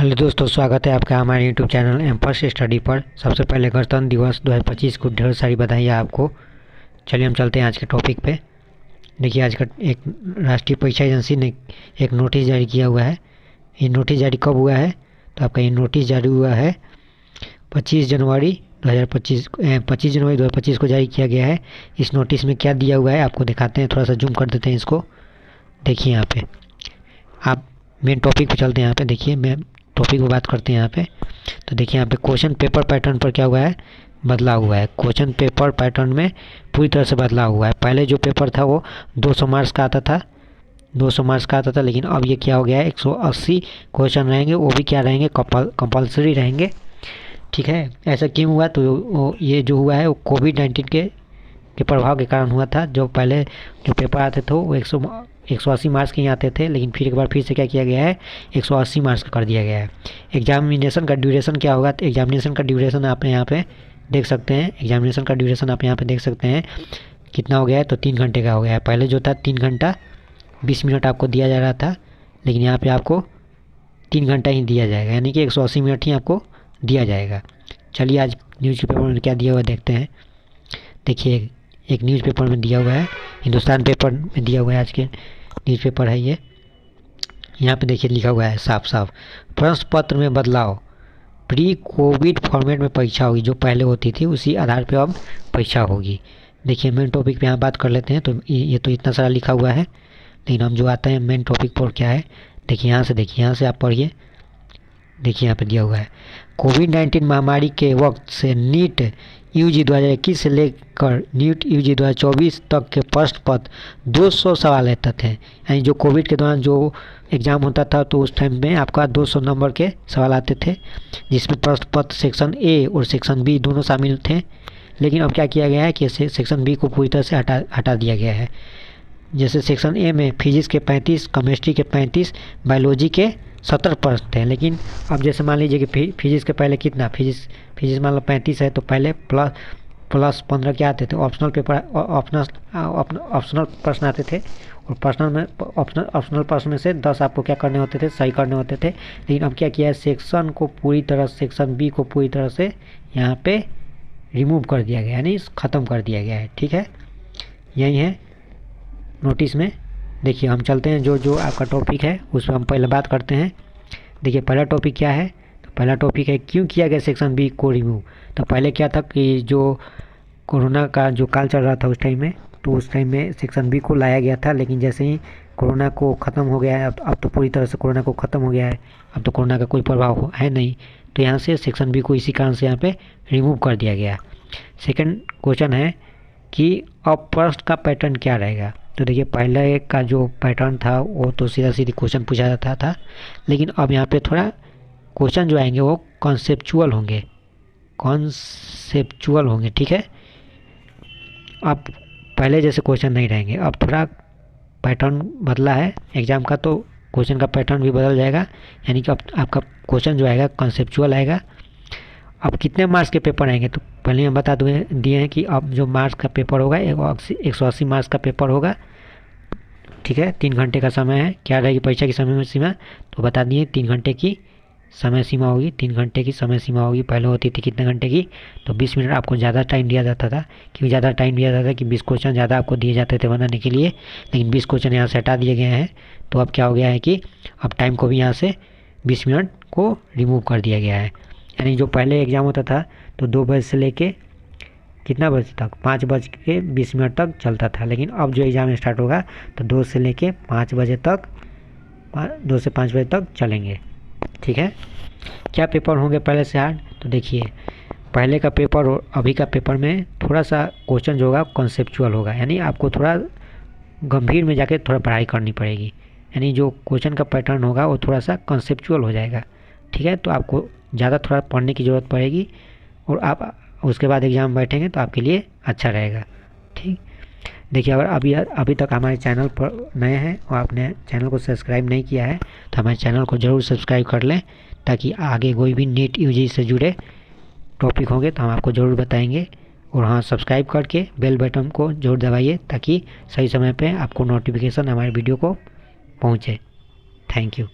Hello दोस्तों, स्वागत है आपका हमारे YouTube channel M first study पर। सबसे पहले गणतंत्र दिवस 2025 को ढेर सारी बधाइयाँ आपको। चलिए हम चलते हैं आज के टॉपिक पे। देखिए, आज का एक राष्ट्रीय परीक्षा एजेंसी ने एक नोटिस जारी किया हुआ है। ये नोटिस जारी कब हुआ है? तो आपका ये नोटिस जारी हुआ है 25 जनवरी 2025 को जारी किया गया है। इस नोटिस में क्या दिया हुआ है आपको दिखाते हैं, थोड़ा सा जूम कर देते हैं इसको। देखिए यहाँ पे आप मेन टॉपिक पे चलते हैं। यहाँ पे देखिए, मैं टॉपिक को बात करते हैं यहाँ पे। तो देखिए यहाँ पे क्वेश्चन पेपर पैटर्न पर क्या हुआ है, बदलाव हुआ है। क्वेश्चन पेपर पैटर्न में पूरी तरह से बदलाव हुआ है। पहले जो पेपर था वो 200 मार्क्स का आता था, लेकिन अब ये क्या हो गया है, 180 क्वेश्चन रहेंगे। वो भी क्या रहेंगे, कंपलसरी रहेंगे। ठीक है, ऐसा क्यों हुआ? तो ये जो हुआ है वो कोविड-19 के प्रभाव के कारण हुआ था। जो पहले जो पेपर आते थे वो 180 मार्क्स के ही आते थे, लेकिन फिर एक बार फिर से क्या किया गया है, 180 मार्क्स का कर दिया गया है। एग्जामिनेशन का ड्यूरेशन क्या होगा? तो एग्जामिनेशन का ड्यूरेशन आप यहाँ पे देख सकते हैं। कितना हो गया है, तो 3 घंटे का हो गया है। पहले जो था 3 घंटा 20 मिनट आपको दिया जा रहा था, लेकिन यहाँ पे आपको 3 घंटा ही दिया जाएगा, यानी कि 180 मिनट ही आपको दिया जाएगा। चलिए आज न्यूज़पेपर में क्या दिया हुआ देखते हैं। देखिए, एक न्यूज़पेपर में दिया हुआ है, हिंदुस्तान पेपर में दिया हुआ है, आज के न्यूज़पेपर है ये। यहाँ पे देखिए लिखा हुआ है साफ साफ, प्रश्न पत्र में बदलाव, प्री कोविड फॉर्मेट में परीक्षा होगी। जो पहले होती थी उसी आधार पे अब परीक्षा होगी। देखिए मेन टॉपिक पे यहाँ बात कर लेते हैं। तो ये तो इतना सारा लिखा हुआ है, लेकिन हम जो आते हैं मेन टॉपिक पर क्या है, देखिए यहाँ से आप पढ़िए। देखिए यहाँ पे दिया हुआ है, कोविड-19 महामारी के वक्त से नीट यूजी 2021 से लेकर नीट यूजी 2024 तक के प्रश्न पत्र 200 सवाल रहते थे। यानी जो कोविड के दौरान जो एग्ज़ाम होता था तो उस टाइम में आपका 200 नंबर के सवाल आते थे, जिसमें प्रश्न पत्र सेक्शन ए और सेक्शन बी दोनों शामिल थे। लेकिन अब क्या किया गया है कि सेक्शन बी को पूरी तरह से हटा दिया गया है। जैसे सेक्शन ए में फिजिक्स के 35, केमिस्ट्री के 35, बायोलॉजी के 70 प्रश्न थे। लेकिन अब जैसे मान लीजिए कि फिजिक्स के पहले कितना, फिजिक्स मान लो 35 है, तो पहले प्लस 15 क्या आते थे, ऑप्शनल प्रश्न आते थे। और ऑप्शनल प्रश्न में से 10 आपको क्या करने होते थे, सही करने होते थे। लेकिन अब क्या किया है, सेक्शन बी को पूरी तरह से यहाँ पे रिमूव कर दिया गया, यानी ख़त्म कर दिया गया है। ठीक है, यही है नोटिस में। देखिए हम चलते हैं जो आपका टॉपिक है उस पर हम पहले बात करते हैं। देखिए पहला टॉपिक क्या है, तो पहला टॉपिक है क्यों किया गया सेक्शन बी को रिमूव। तो पहले क्या था कि जो कोरोना का जो काल चल रहा था उस टाइम में, तो उस टाइम में सेक्शन बी को लाया गया था। लेकिन जैसे ही कोरोना को ख़त्म हो गया है, अब तो पूरी तरह से कोरोना को ख़त्म हो गया है, अब तो कोरोना का कोई प्रभाव है नहीं, तो यहाँ से सेक्शन बी को इसी कारण से यहाँ पे रिमूव कर दिया गया। सेकेंड क्वेश्चन है कि अब प्रश्न का पैटर्न क्या रहेगा। तो देखिए पहले का जो पैटर्न था वो तो सीधा क्वेश्चन पूछा जाता था, लेकिन अब यहाँ पे थोड़ा क्वेश्चन जो आएंगे वो कॉन्सेप्चुअल होंगे। ठीक है, अब पहले जैसे क्वेश्चन नहीं रहेंगे, अब थोड़ा पैटर्न बदला है एग्ज़ाम का, तो क्वेश्चन का पैटर्न भी बदल जाएगा। यानी कि अब आपका क्वेश्चन जो आएगा कॉन्सेप्चुअल आएगा। अब कितने मार्क्स के पेपर आएंगे, तो पहले हम बता दिए हैं कि अब जो मार्क्स का पेपर होगा 180 मार्क्स का पेपर होगा। ठीक है, 3 घंटे का समय है। क्या रहेगी परीक्षा की समय सीमा, तो बता दिए 3 घंटे की समय सीमा होगी। 3 घंटे की समय सीमा होगी। पहले होती थी कितने घंटे की, तो 20 मिनट आपको ज़्यादा टाइम दिया जाता था। क्यों ज़्यादा टाइम दिया जाता था कि 20 क्वेश्चन ज़्यादा आपको दिए जाते थे बनाने के लिए, लेकिन 20 क्वेश्चन यहाँ से हटा दिए गए हैं। तो अब क्या हो गया है कि अब टाइम को भी यहाँ से 20 मिनट को रिमूव कर दिया गया है। यानी जो पहले एग्ज़ाम होता था तो 2 बजे से लेके कितना बजे तक, 5:20 तक चलता था। लेकिन अब जो एग्ज़ाम स्टार्ट होगा तो 2 से लेके 5 बजे तक, 2 से 5 बजे तक चलेंगे। ठीक है, क्या पेपर होंगे पहले से हार्ड, तो देखिए पहले का पेपर और अभी का पेपर में थोड़ा सा क्वेश्चन जो होगा कॉन्सेप्चुअल होगा, यानी आपको थोड़ा गंभीर में जाके थोड़ा पढ़ाई करनी पड़ेगी। यानी जो क्वेश्चन का पैटर्न होगा वो थोड़ा सा कॉन्सेप्चुअल हो जाएगा। ठीक है, तो आपको ज़्यादा थोड़ा पढ़ने की ज़रूरत पड़ेगी, और आप उसके बाद एग्ज़ाम बैठेंगे तो आपके लिए अच्छा रहेगा। ठीक, देखिए अगर अभी तक हमारे चैनल पर नए हैं और आपने चैनल को सब्सक्राइब नहीं किया है तो हमारे चैनल को ज़रूर सब्सक्राइब कर लें, ताकि आगे कोई भी नीट यूजी से जुड़े टॉपिक होंगे तो हम आपको ज़रूर बताएंगे। और हाँ, सब्सक्राइब करके बेल बटन को ज़रूर दबाइए, ताकि सही समय पे आपको नोटिफिकेशन हमारे वीडियो को पहुँचे। Thank you.